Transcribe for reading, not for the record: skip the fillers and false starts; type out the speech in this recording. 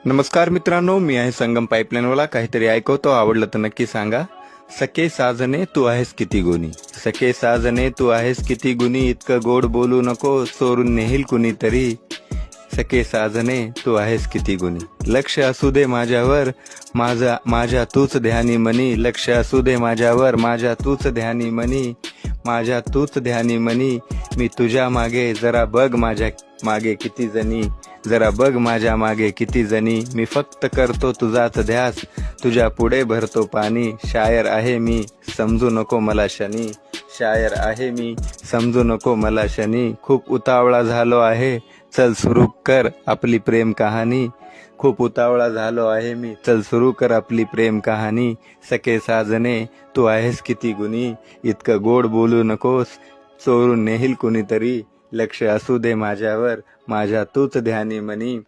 नमस्कार मित्रांनो, मी आहे संगम पाईपलाईनवाला. काहीतरी ऐकवतो, आवडलं तर नक्की सांगा. सखे साजने तू आहेस किती गुणी, सखे साजने तू आहेस किती गुणी, इतकं गोड बोलू नको चोरून नेईल कुणीतरी. सखे साजने तू आहेस किती गुणी, लक्ष असू दे माझ्यावर माझ्या तूच ध्यानी मनी, लक्ष असू दे माझ्यावर तूच ध्यानी मनी, माझ्या तूच ध्यानी मनी. मी तुझ्या मागे जरा बघ माझ्या मागे किती जणी, जरा बघ माझ्या मागे किती जणी. मी फक्त करतो तुझाच ध्यास, तुझ्या पुढे भरतो पाणी. शायर आहे मी, समजू नको मला शनी, शायर आहे मी, समजू नको मला शनी. खूप उतावळा झालो आहे, चल सुरू कर आपली प्रेम कहाणी. खूप उतावळा झालो आहे मी, चल सुरू कर आपली प्रेम कहाणी. सखे साजने तू आहेस किती गुणी, इतकं गोड बोलू नकोस चोरून नेईल कुणीतरी. लक्ष असू दे माझ्यावर तूच ध्यानी मनी,